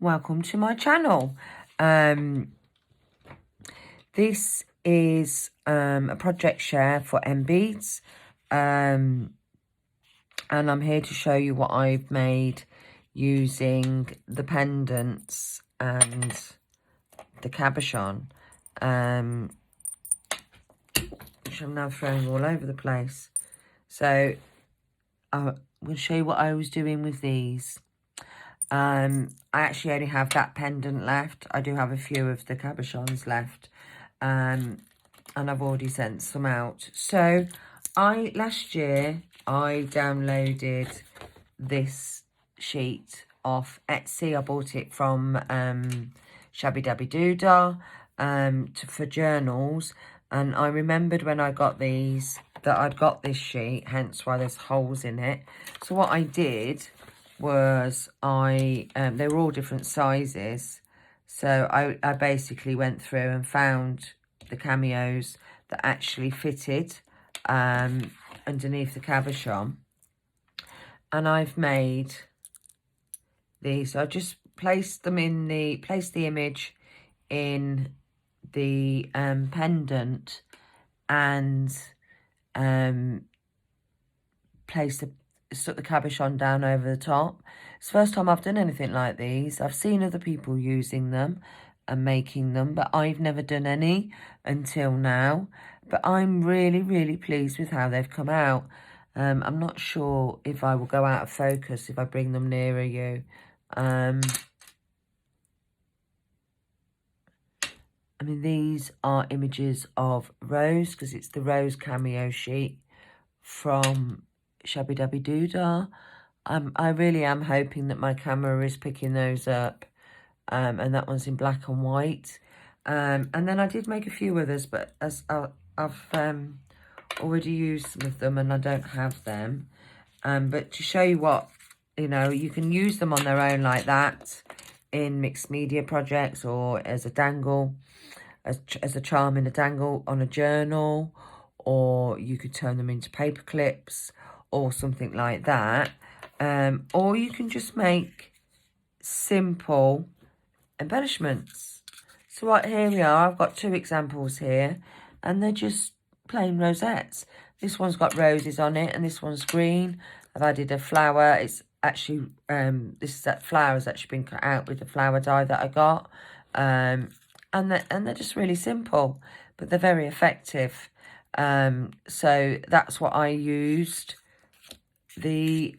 welcome to my channel. This is a project share for Nbeads, and I'm here to show you what I've made using the pendants and the cabochon, which I'm now throwing all over the place. So I'm going to show you what I was doing with these. I actually only have that pendant left. I do have a few of the cabochons left, and I've already sent some out. So last year I downloaded this sheet off Etsy. I bought it from Shabby Dabby Doodah for journals, and I remembered when I got these that I'd got this sheet, hence why there's holes in it. So what I did was they were all different sizes, so I basically went through and found the cameos that actually fitted underneath the cabochon, and I've made these. So I just placed the image in the pendant and stuck the cabochon down over the top. It's the first time I've done anything like these. I've seen other people using them and making them, but I've never done any until now. But I'm really pleased with how they've come out. I'm not sure if I will go out of focus if I bring them nearer you. I mean, these are images of Rose, because it's the Rose cameo sheet from Shabby Dabby Doodah. I really am hoping that my camera is picking those up, and that one's in black and white. And then I did make a few others, but as I've already used some of them and I don't have them. But to show you what, you can use them on their own like that in mixed media projects, or as a dangle, as a charm in a dangle on a journal, or you could turn them into paper clips or something like that. Or you can just make simple embellishments. So right, here we are. I've got two examples here, and they're just plain rosettes. This one's got roses on it, and this one's green. I've added a flower. It's actually that flower has actually been cut out with the flower dye that I got. And they're just really simple, but they're very effective. So that's what I used the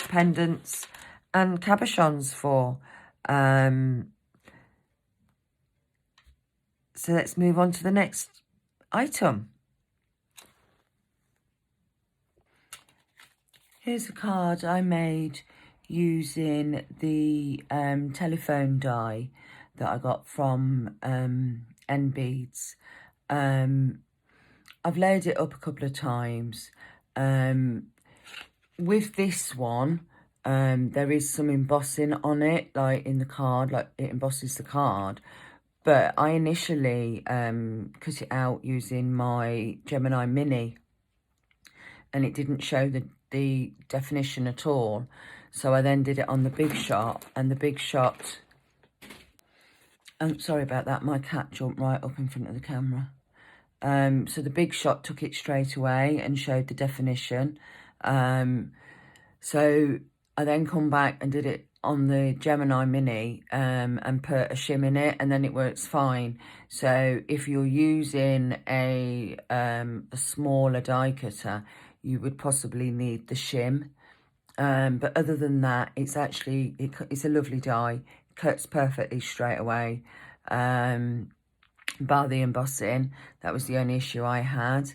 pendants and cabochons for. So let's move on to the next item. Here's a card I made using the telephone die that I got from Nbeads. I've laid it up a couple of times. With this one, there is some embossing on it, like in the card, like it embosses the card. But I initially cut it out using my Gemini Mini, and it didn't show the definition at all. So I then did it on the Big Shot, and the Big Shot... sorry about that, my cat jumped right up in front of the camera. So the Big Shot took it straight away and showed the definition. So I then come back and did it on the Gemini Mini and put a shim in it, and then it works fine. So if you're using a smaller die cutter, you would possibly need the shim. But other than that, it's actually, it's a lovely die. Cuts perfectly straight away. Bar the embossing, that was the only issue I had.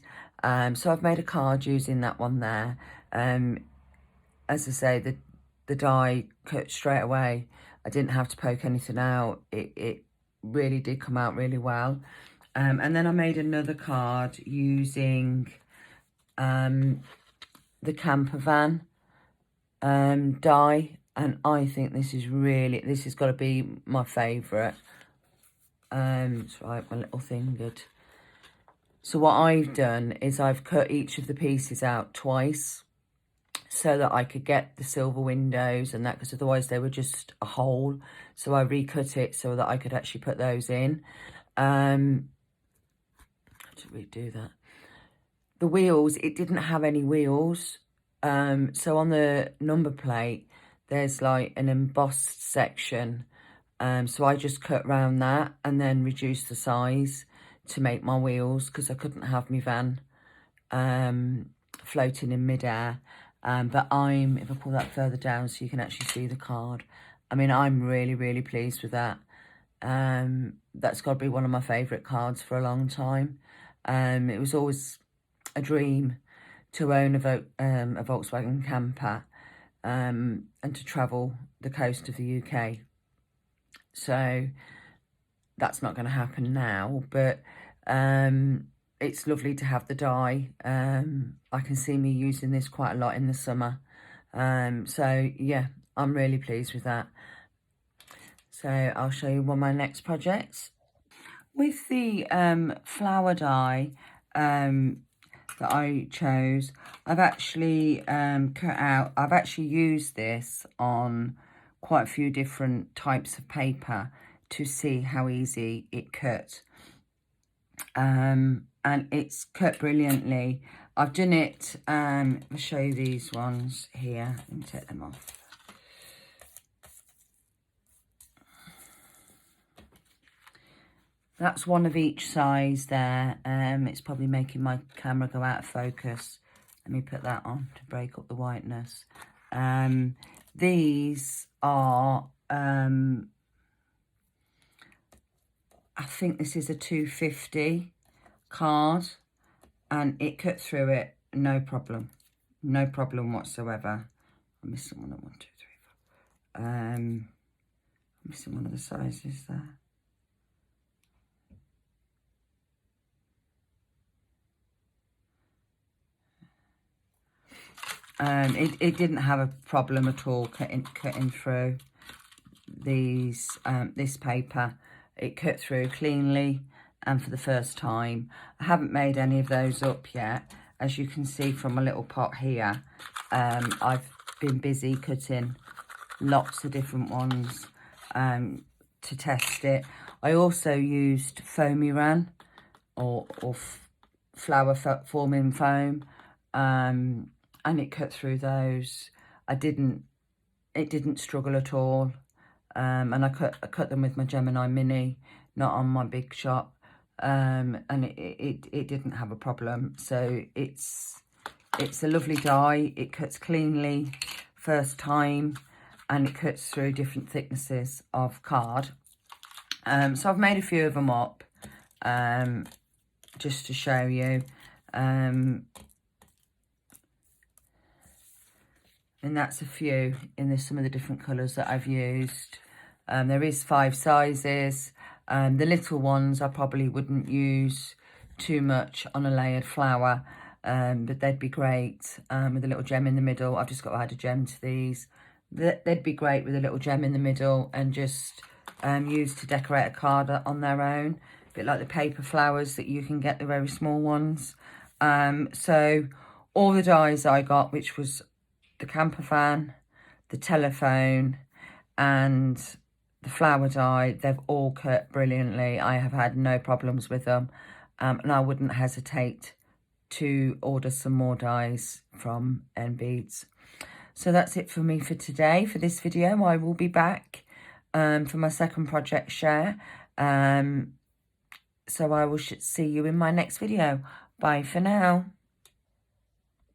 So I've made a card using that one there. As I say, the die cut straight away. I didn't have to poke anything out. It really did come out really well. And then I made another card using the camper van die, and I think this has got to be my favourite. That's right, my little fingered. So what I've done is I've cut each of the pieces out twice. so that I could get the silver windows and that, because otherwise they were just a hole. So I recut it so that I could actually put those in. How did we do that? The wheels, it didn't have any wheels. So on the number plate, there's like an embossed section. So I just cut round that and then reduced the size to make my wheels, because I couldn't have my van floating in midair. But if I pull that further down so you can actually see the card, I mean, I'm really, really pleased with that. That's got to be one of my favourite cards for a long time. It was always a dream to own a Volkswagen camper and to travel the coast of the UK. So that's not going to happen now, but it's lovely to have the die. I can see me using this quite a lot in the summer. So yeah, I'm really pleased with that. So I'll show you one of my next projects. With the flower die that I chose, I've actually I've actually used this on quite a few different types of paper to see how easy it cut. And it's cut brilliantly. I've done it, I'll show you these ones here. Let me take them off. That's one of each size there. It's probably making my camera go out of focus. Let me put that on to break up the whiteness. These are, I think this is a 250 card, and it cut through it, no problem. No problem whatsoever. I'm missing one of 1, 2, 3, 4. I'm missing one of the sizes there. It didn't have a problem at all cutting through these this paper. It cut through cleanly and for the first time. I haven't made any of those up yet. As you can see from a little pot here, I've been busy cutting lots of different ones to test it. I also used foamy ran or flower forming foam, and it cut through those. It didn't struggle at all. And I cut them with my Gemini Mini, not on my big shot. And it didn't have a problem. So it's a lovely die. It cuts cleanly first time, and it cuts through different thicknesses of card. So I've made a few of them up, just to show you. And that's a few in some of the different colours that I've used. There is 5 sizes. The little ones I probably wouldn't use too much on a layered flower, but they'd be great with a little gem in the middle. I've just got to add a gem to these. They'd be great with a little gem in the middle and just used to decorate a card on their own. A bit like the paper flowers that you can get, the very small ones. So all the dies I got, which was the camper van, the telephone, and the flower die, they've all cut brilliantly. I have had no problems with them, and I wouldn't hesitate to order some more dies from Nbeads. So that's it for me for today, for this video. I will be back for my second project share. So I will see you in my next video. Bye for now.